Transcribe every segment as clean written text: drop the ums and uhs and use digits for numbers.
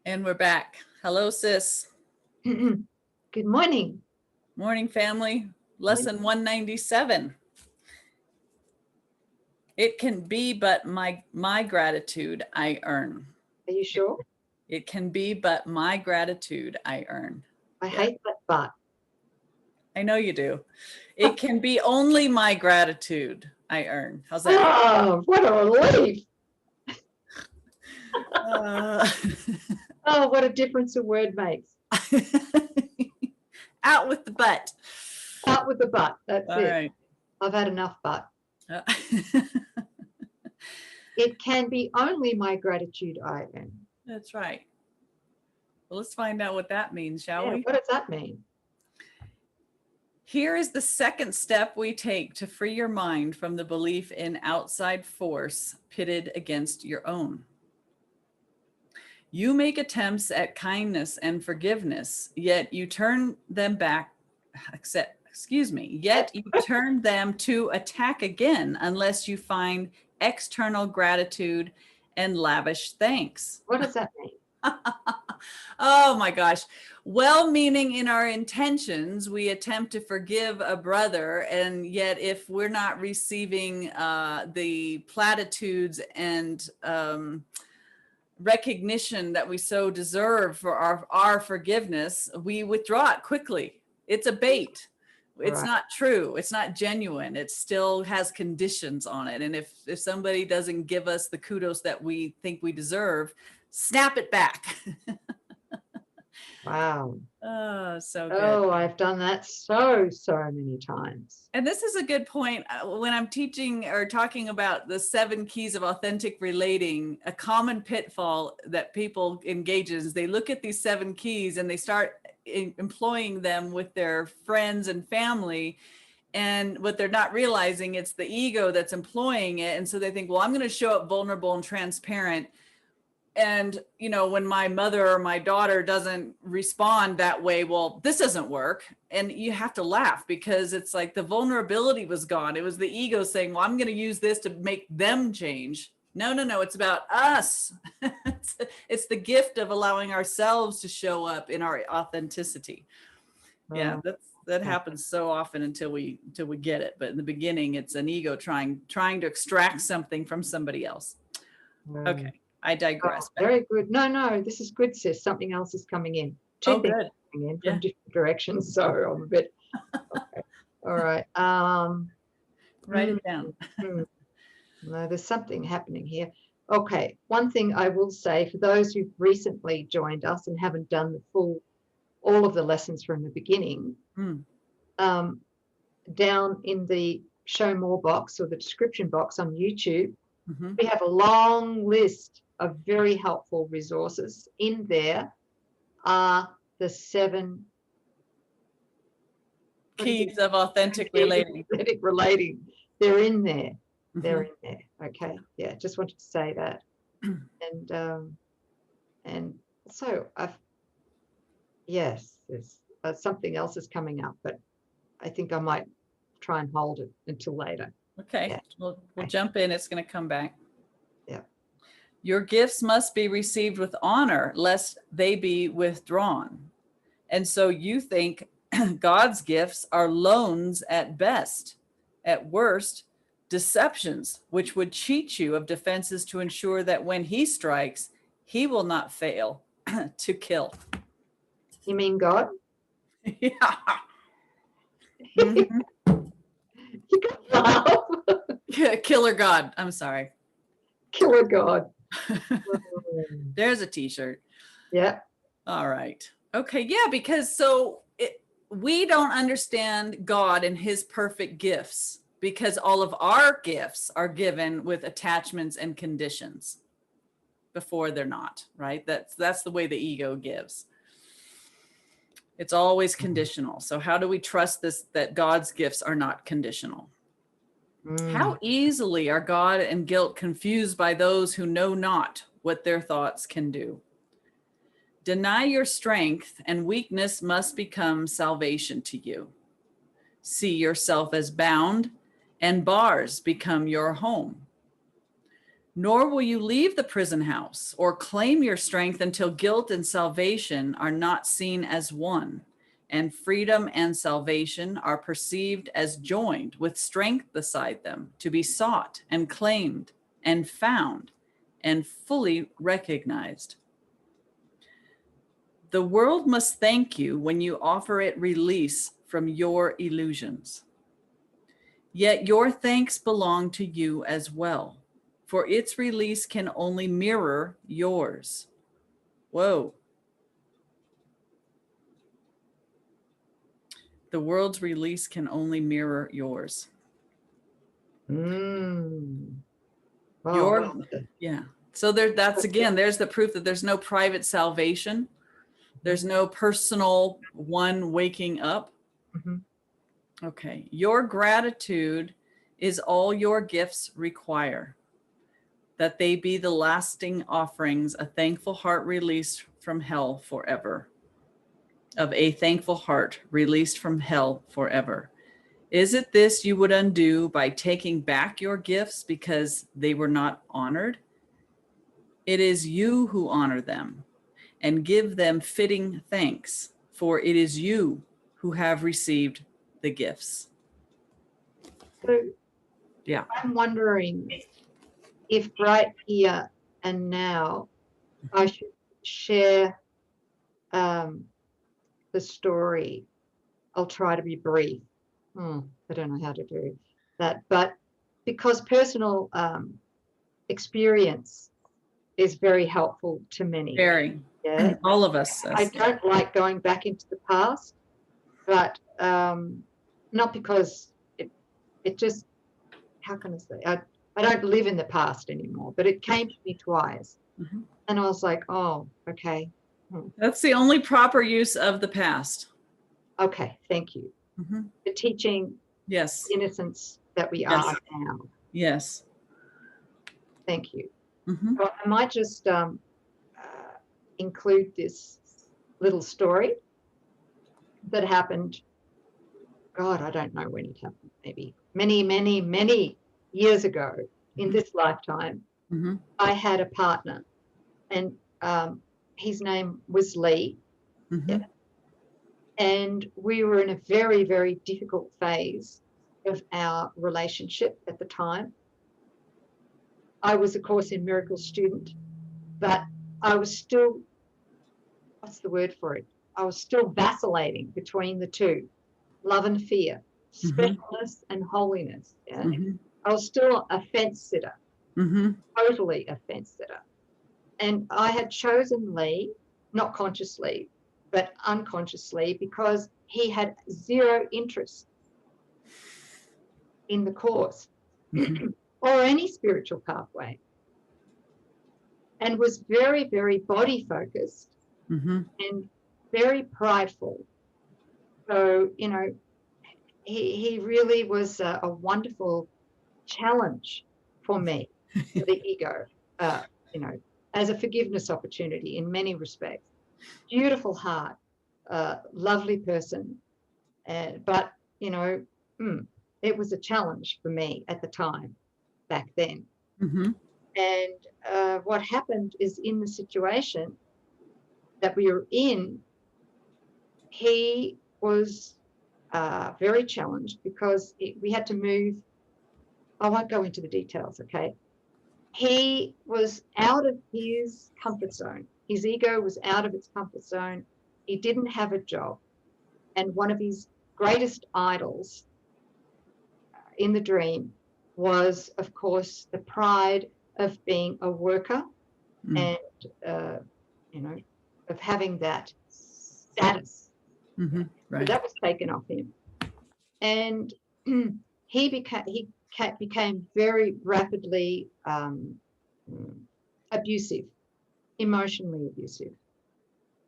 And we're back. Hello, sis. Good morning. Morning, family. Lesson 197. It can be but my gratitude I earn. Are you sure? It can be but my gratitude I earn. I hate that but. I know you do. It can be only my gratitude I earn. How's that? Oh, what a relief. Oh, what a difference a word makes. Out with the butt. Out with the but. That's All it. right. I've had enough but. It can be only my gratitude I earn. That's right. Well, let's find out what that means, shall we? What does that mean? Here is the second step we take to free your mind from the belief in outside force pitted against your own. You make attempts at kindness and forgiveness, yet you turn them back, yet you turn them to attack again unless you find external gratitude and lavish thanks. What does that mean? Oh my gosh. Well-meaning in our intentions, we attempt to forgive a brother, and yet if we're not receiving the platitudes and recognition that we so deserve for our forgiveness, we withdraw it quickly. It's a bait. It's Right. not true. It's not genuine. It still has conditions on it. And if somebody doesn't give us the kudos that we think we deserve, snap it back. Wow. Oh, so good. Oh, I've done that so many times. And this is a good point. When I'm teaching or talking about the 7 keys of authentic relating, a common pitfall that people engage in is they look at these 7 keys and they start employing them with their friends and family. And what they're not realizing, it's the ego that's employing it. And so they think, well, I'm going to show up vulnerable and transparent. And, you know, when my mother or my daughter doesn't respond that way, well, this doesn't work. And you have to laugh because it's like the vulnerability was gone. It was the ego saying, well, I'm going to use this to make them change. No, it's about us. It's the gift of allowing ourselves to show up in our authenticity. Yeah, that happens so often until we get it. But in the beginning, it's an ego trying to extract something from somebody else. Okay. I digress. Oh, very good. No, this is good, sis. Something else is coming in. Two things coming in from different directions. So I'm a bit. Okay. All right. Write it down. No, there's something happening here. Okay. One thing I will say for those who've recently joined us and haven't done all of the lessons from the beginning, down in the show more box or the description box on YouTube, we have a long list of very helpful resources. In there are the 7 keys of authentic relating. They're in there. They're in there. Okay. Yeah. Just wanted to say that. And so there's something else is coming up, but I think I might try and hold it until later. Okay. Yeah. We'll jump in. It's going to come back. Yeah. Your gifts must be received with honor, lest they be withdrawn. And so you think God's gifts are loans at best, at worst, deceptions, which would cheat you of defenses to ensure that when he strikes, he will not fail to kill. You mean God? Yeah. You got laugh. Killer God. I'm sorry. Killer God. There's a t-shirt. Yeah. All right. Okay. Yeah, because we don't understand God and his perfect gifts because all of our gifts are given with attachments and conditions before they're not, right? That's the way the ego gives. It's always conditional. So how do we trust this, that God's gifts are not conditional? How easily are God and guilt confused by those who know not what their thoughts can do? Deny your strength, and weakness must become salvation to you. See yourself as bound, and bars become your home. Nor will you leave the prison house or claim your strength until guilt and salvation are not seen as one, and freedom and salvation are perceived as joined with strength beside them, to be sought and claimed and found and fully recognized. The world must thank you when you offer it release from your illusions. Yet your thanks belong to you as well, for its release can only mirror yours. Whoa. The world's release can only mirror yours. Wow. Yeah. So that's again, there's the proof that there's no private salvation. There's no personal one waking up. Mm-hmm. Okay. Your gratitude is all your gifts require, that they be the lasting offerings, a thankful heart released from hell forever. Of a thankful heart released from hell forever. Is it this you would undo by taking back your gifts because they were not honored? It is you who honor them and give them fitting thanks, for it is you who have received the gifts. So yeah, I'm wondering if right here and now I should share the story. I'll try to be brief. I don't know how to do that, but because personal experience is very helpful to many. Very. Yeah. All of us. I don't like going back into the past, but not because it just, how can I say, I don't live in the past anymore, but it came to me twice. Mm-hmm. And I was like, oh, okay. That's the only proper use of the past. Okay, thank you. Mm-hmm. The teaching, yes, innocence that we are now. Yes. Thank you. Mm-hmm. So I might just include this little story that happened. God, I don't know when it happened. Maybe many years ago in this lifetime. Mm-hmm. I had a partner, and his name was Lee. Mm-hmm. And we were in a very, very difficult phase of our relationship at the time. I was a Course in Miracles student, but I was still, what's the word for it? I was still vacillating between the two, love and fear, specialness and holiness. Yeah? Mm-hmm. I was still a fence sitter, totally a fence sitter. And I had chosen Lee, not consciously, but unconsciously, because he had zero interest in the Course or any spiritual pathway, and was very, very body focused and very prideful. So, you know, he really was a wonderful challenge for me, for the ego, you know, as a forgiveness opportunity in many respects. Beautiful heart, lovely person, but, you know, it was a challenge for me at the time, back then. And what happened is, in the situation that we were in, he was very challenged because we had to move. I won't go into the details, okay? He was out of his comfort zone. His ego was out of its comfort zone. He didn't have a job. And one of his greatest idols in the dream was, of course, the pride of being a worker and, you know, of having that status. Right. So that was taken off him. And he became very rapidly abusive, emotionally abusive.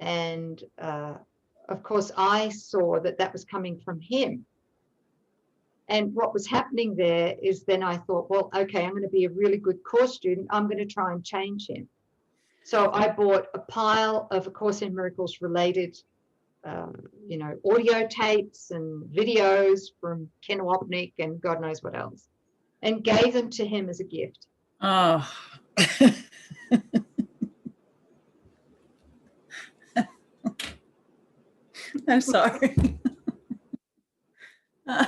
And, of course, I saw that that was coming from him. And what was happening there is, then I thought, well, okay, I'm going to be a really good Course student. I'm going to try and change him. So I bought a pile of A Course in Miracles related, you know, audio tapes and videos from Ken Wapnick and God knows what else, and gave them to him as a gift. Oh. I'm sorry. It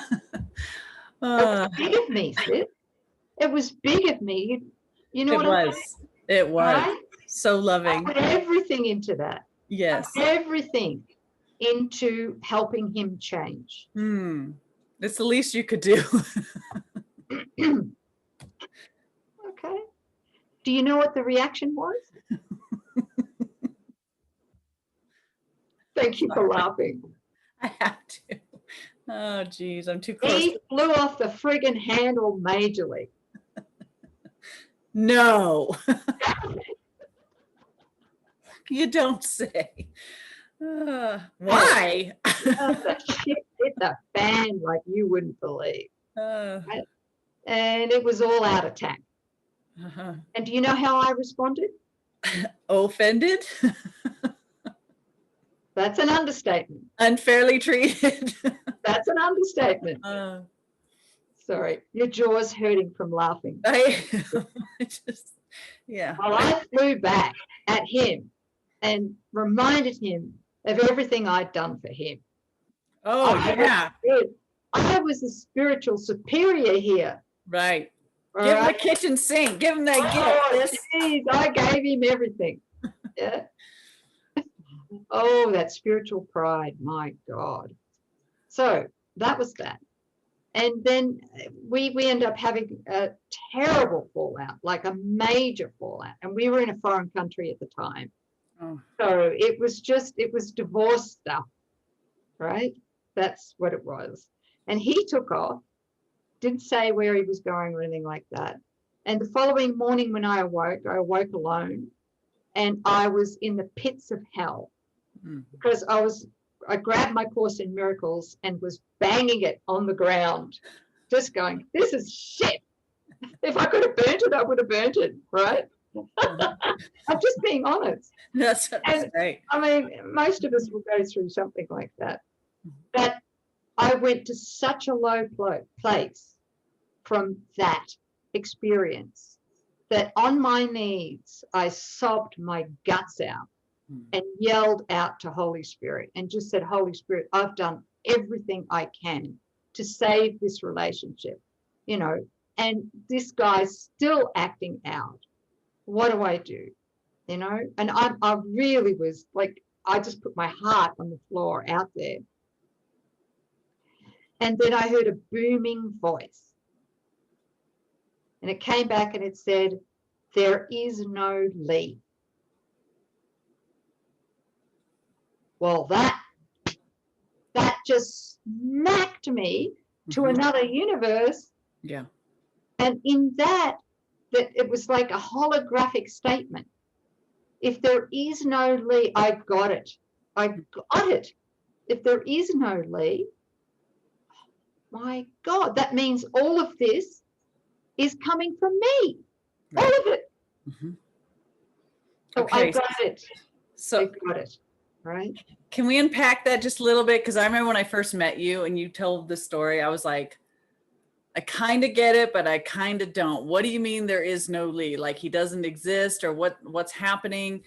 was big of me, Sid. It was big of me. You know It what I mean? was. It was. Right? So I loving. put everything into that. Yes. Everything into helping him change. It's the least you could do. Okay. Do you know what the reaction was? Thank you for laughing. I have to. Oh, geez, I'm too close. He flew off the friggin' handle majorly. No. You don't say. Why? The shit hit the fan like you wouldn't believe. And it was all out attack. And do you know how I responded? Offended? That's an understatement. Unfairly treated? That's an understatement. Sorry, your jaw's hurting from laughing. Yeah. Well, I flew back at him and reminded him of everything I'd done for him. Oh, yeah. I was the spiritual superior here. Right. Give him the kitchen sink. Give him that gift. Geez, I gave him everything. Yeah. Oh, that spiritual pride. My God. So that was that. And then we end up having a terrible fallout, like a major fallout. And we were in a foreign country at the time. Oh. So it was divorce stuff, right? That's what it was. And he took off, didn't say where he was going or anything like that. And the following morning when I awoke alone, and I was in the pits of hell because I grabbed my Course in Miracles and was banging it on the ground, just going, this is shit. If I could have burnt it, I would have burnt it, right? I'm just being honest. That's great. I mean, most of us will go through something like that. But I went to such a low place from that experience that on my knees, I sobbed my guts out and yelled out to Holy Spirit and just said, Holy Spirit, I've done everything I can to save this relationship, and this guy's still acting out. What do I do? And I really was like, I just put my heart on the floor out there. And then I heard a booming voice. And it came back and it said, there is no Lee. Well, that just smacked me to another universe. Yeah. And in that it was like a holographic statement. If there is no Lee, I got it. I got it. If there is no Lee, my God, that means all of this is coming from me. Right. All of it. So okay. I got it. So I got it. Right. Can we unpack that just a little bit? Because I remember when I first met you and you told the story, I was like, I kind of get it, but I kind of don't. What do you mean there is no Lee? Like he doesn't exist, or what's happening?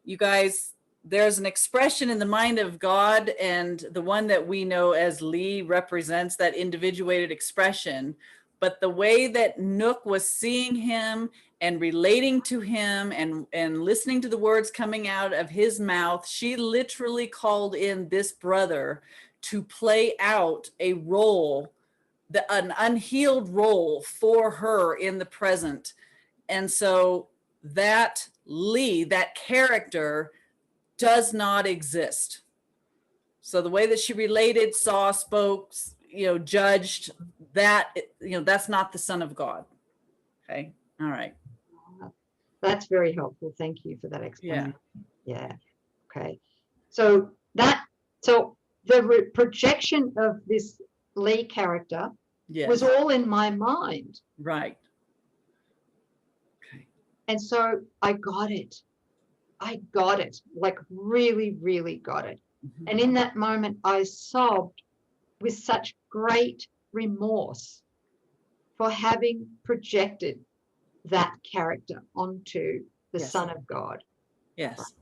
You guys, there's an expression in the mind of God, and the one that we know as Lee represents that individuated expression. But the way that Nouk was seeing him and relating to him and listening to the words coming out of his mouth, she literally called in this brother to play out a role, an unhealed role for her in the present. And so that Lee, that character, does not exist. So the way that she related, saw, spoke, judged, that, that's not the Son of God. Okay. All right. That's very helpful. Thank you for that explanation. Yeah. Okay. So the projection of this Lee character was all in my mind. Right. Okay. And so I got it. Like really, really got it. And in that moment, I sobbed with such great remorse for having projected that character onto the Yes. Son of God. Yes.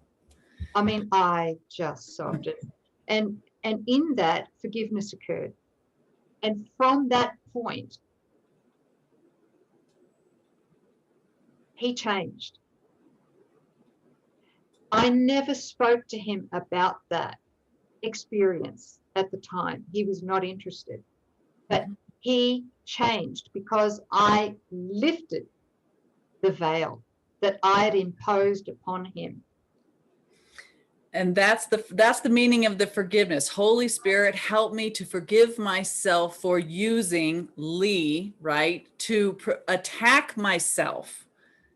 I mean, I just sobbed it. And in that, forgiveness occurred. And from that point, he changed. I never spoke to him about that experience at the time. He was not interested. But he changed because I lifted the veil that I had imposed upon him. And that's the meaning of the forgiveness. Holy Spirit, help me to forgive myself for using Lee, right, to attack myself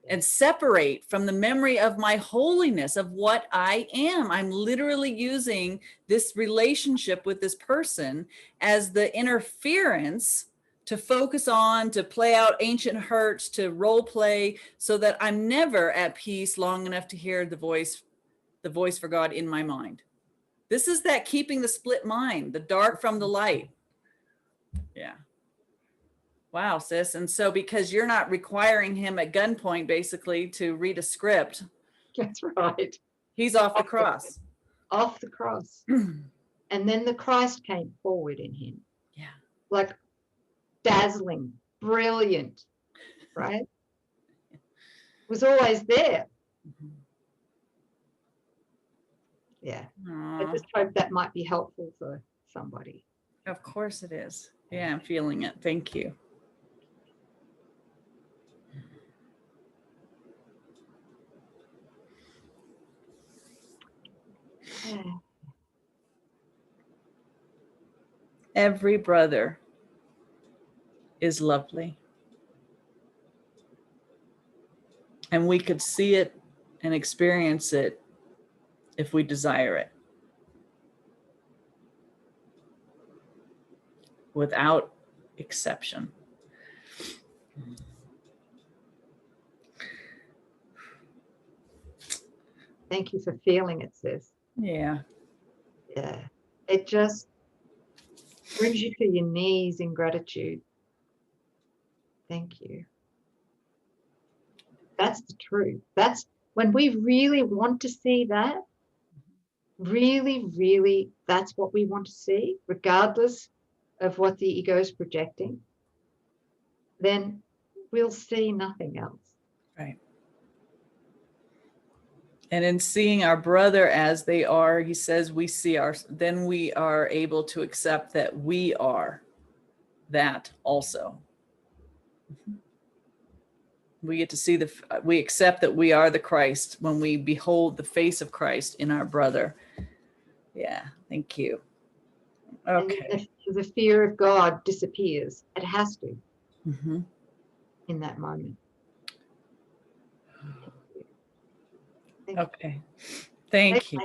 and separate from the memory of my holiness, of what I am. I'm literally using this relationship with this person as the interference to focus on, to play out ancient hurts, to role play, so that I'm never at peace long enough to hear the voice for God in my mind. This is that keeping the split mind, the dark from the light. Yeah. Wow, sis. And so because you're not requiring him at gunpoint, basically, to read a script. That's right. He's off the cross. Off the cross. And then the Christ came forward in him. Yeah. Like dazzling, brilliant, right? Was always there. Mm-hmm. Yeah. Aww. I just hope that might be helpful for somebody. Of course it is. Yeah, I'm feeling it. Thank you. Yeah. Every brother is lovely. And we could see it and experience it if we desire it. Without exception. Thank you for feeling it, sis. Yeah. Yeah. It just brings you to your knees in gratitude. Thank you. That's the truth. That's when we really want to see that, really, really, that's what we want to see, regardless of what the ego is projecting, then we'll see nothing else. Right. And in seeing our brother as they are, he says, then we are able to accept that we are that also. We get to see we accept that we are the Christ when we behold the face of Christ in our brother. Yeah, thank you. Okay. And the fear of God disappears. It has to in that moment. Okay. Thank you.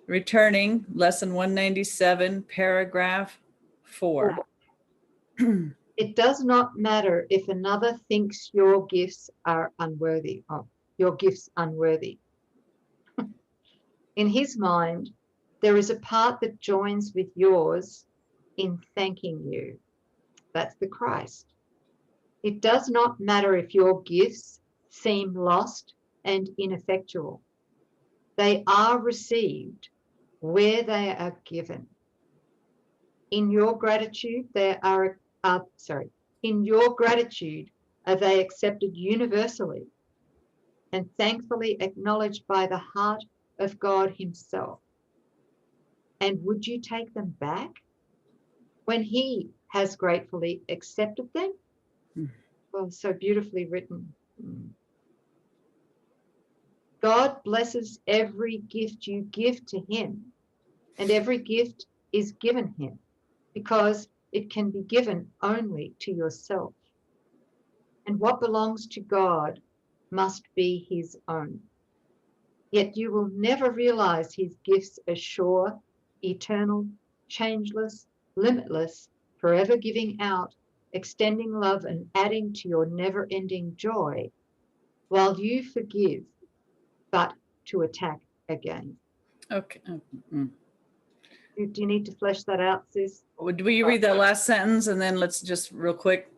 Returning, lesson 197, paragraph 4. It does not matter if another thinks your gifts are unworthy. Your gifts unworthy. In his mind, there is a part that joins with yours in thanking you. That's the Christ. It does not matter if your gifts seem lost and ineffectual. They are received where they are given. In your gratitude, in your gratitude, are they accepted universally and thankfully acknowledged by the heart of God himself? And would you take them back when he has gratefully accepted them? Well, so beautifully written. God blesses every gift you give to him, and every gift is given him because it can be given only to yourself. And what belongs to God must be his own. Yet you will never realize his gifts as sure, eternal, changeless, limitless, forever giving out, extending love and adding to your never-ending joy while you forgive, but to attack again. Okay. Do you need to flesh that out, sis? Will you read that last sentence and then let's just real quick.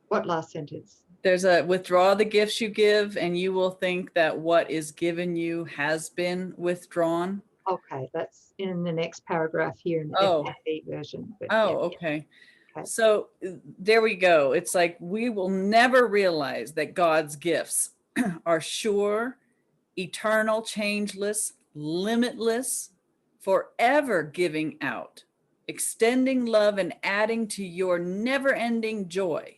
What last sentence? There's a withdraw the gifts you give, and you will think that what is given you has been withdrawn. Okay, that's in the next paragraph here in the FFE version. But Okay. Okay. So there we go. It's like we will never realize that God's gifts are sure, eternal, changeless, limitless, forever giving out, extending love and adding to your never-ending joy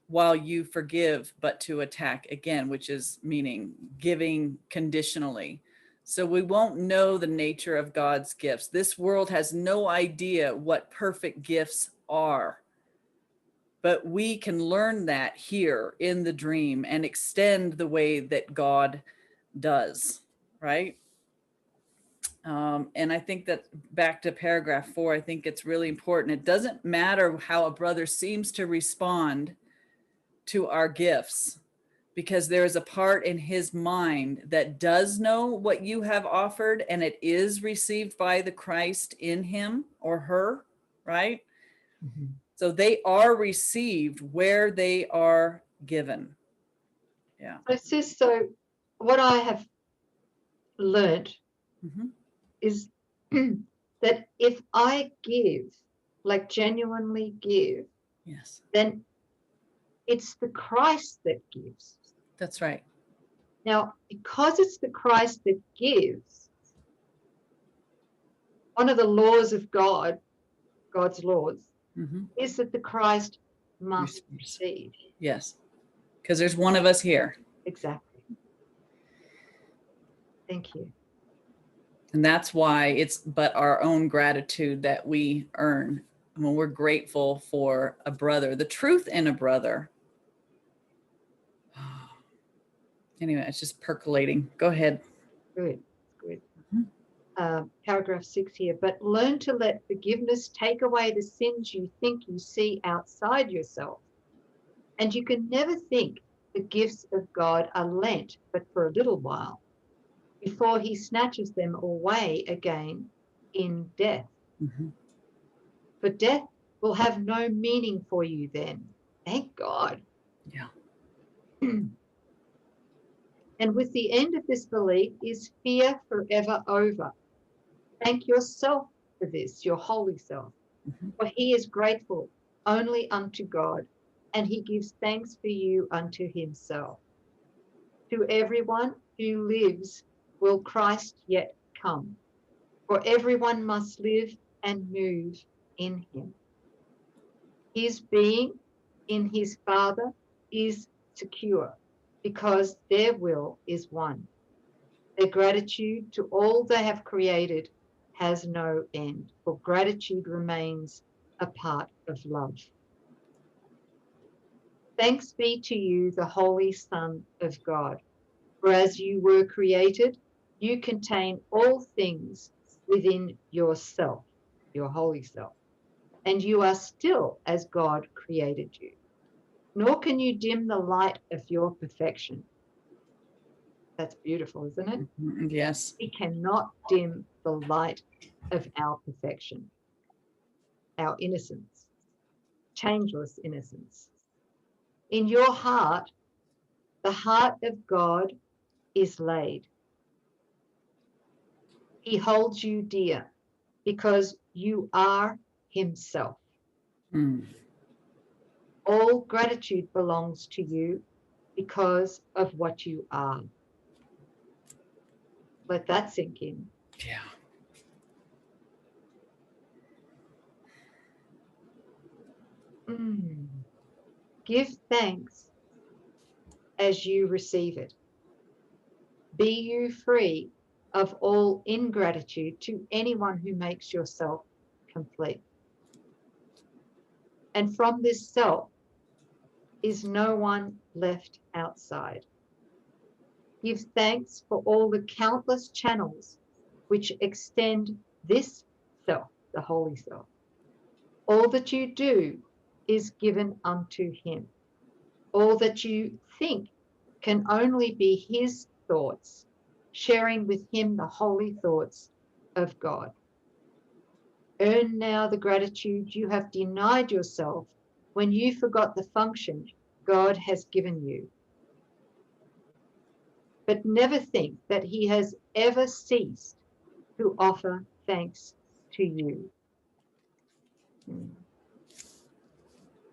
while you forgive but to attack again, which is meaning giving conditionally. So we won't know the nature of God's gifts. This world has no idea what perfect gifts are. But we can learn that here in the dream and extend the way that God does, right? And I think that back to paragraph 4, I think it's really important. It doesn't matter how a brother seems to respond to our gifts, because there is a part in his mind that does know what you have offered, and it is received by the Christ in him or her, right? Mm-hmm. So they are received where they are given. Yeah. So what I have learned is that if I give, like genuinely give, yes, then it's the Christ that gives. That's right. Now, because it's the Christ that gives, one of the laws of God, God's laws, is that the Christ must receive. Yes, because there's one of us here. Exactly. Thank you. And that's why it's but our own gratitude that we earn when we're grateful for a brother, the truth in a brother. Anyway, it's just percolating. Go ahead. Good. Paragraph 6 here. But learn to let forgiveness take away the sins you think you see outside yourself. And you can never think the gifts of God are lent but for a little while, before he snatches them away again in death. For death will have no meaning for you then. Thank God. Yeah. And with the end of this belief is fear forever over. Thank yourself for this, your holy self, for he is grateful only unto God, and he gives thanks for you unto himself. To everyone who lives will Christ yet come, for everyone must live and move in him. His being in his Father is secure, because their will is one. Their gratitude to all they have created has no end, for gratitude remains a part of love. Thanks be to you, the Holy Son of God, for as you were created, you contain all things within yourself, your holy self, and you are still as God created you. Nor can you dim the light of your perfection. That's beautiful, isn't it? Yes. We cannot dim the light of our perfection, our innocence, changeless innocence. In your heart, the heart of God is laid. He holds you dear because you are himself. All gratitude belongs to you because of what you are. Let that sink in. Yeah. Give thanks as you receive it. Be you free of all ingratitude to anyone who makes yourself complete. And from this self is no one left outside. Give thanks for all the countless channels which extend this self, the holy self. All that you do is given unto him. All that you think can only be his thoughts, sharing with him the holy thoughts of God. Earn now the gratitude you have denied yourself when you forgot the function God has given you. But never think that he has ever ceased to offer thanks to you.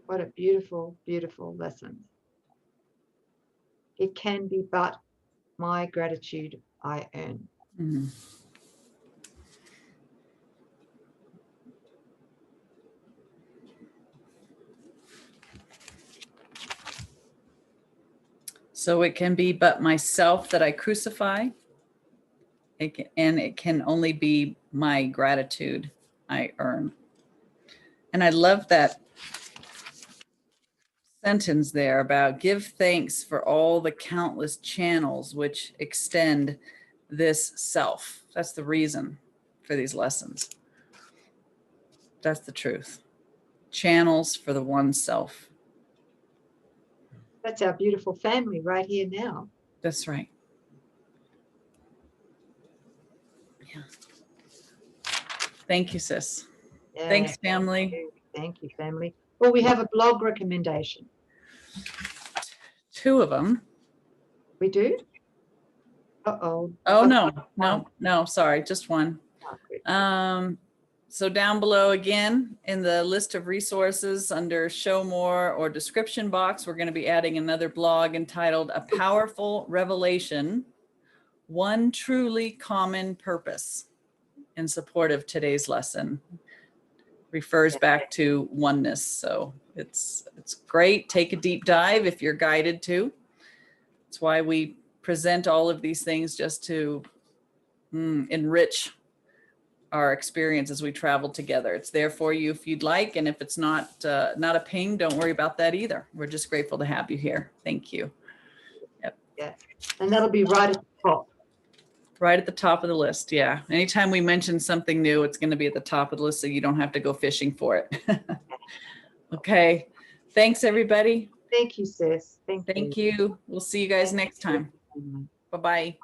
What a beautiful, beautiful lesson. It can be but my gratitude I earn. Mm. So it can be but myself that I crucify. And it can only be my gratitude I earn. And I love that sentence there about give thanks for all the countless channels which extend this self. That's the reason for these lessons. That's the truth. Channels for the one self. That's our beautiful family right here now. That's right. Yeah. Thank you, sis. Yeah, Thanks, family. Thank you, family. Well, we have a blog recommendation. 2 of them. We do? Uh-oh. Oh, no, sorry, just one. So down below again, in the list of resources under show more or description box, we're going to be adding another blog entitled A Powerful Revelation, One Truly Common Purpose, in support of today's lesson. Refers back to oneness. So it's great. Take a deep dive if you're guided to. That's why we present all of these things, just to enrich our experience as we travel together. It's there for you if you'd like. And if it's not a ping, don't worry about that either. We're just grateful to have you here. Thank you. Yep. Yeah. And that'll be right at the top. Right at the top of the list. Yeah. Anytime we mention something new, it's going to be at the top of the list, so you don't have to go fishing for it. Okay. Thanks, everybody. Thank you, sis. Thank you. Thank you. We'll see you guys next time. Bye-bye.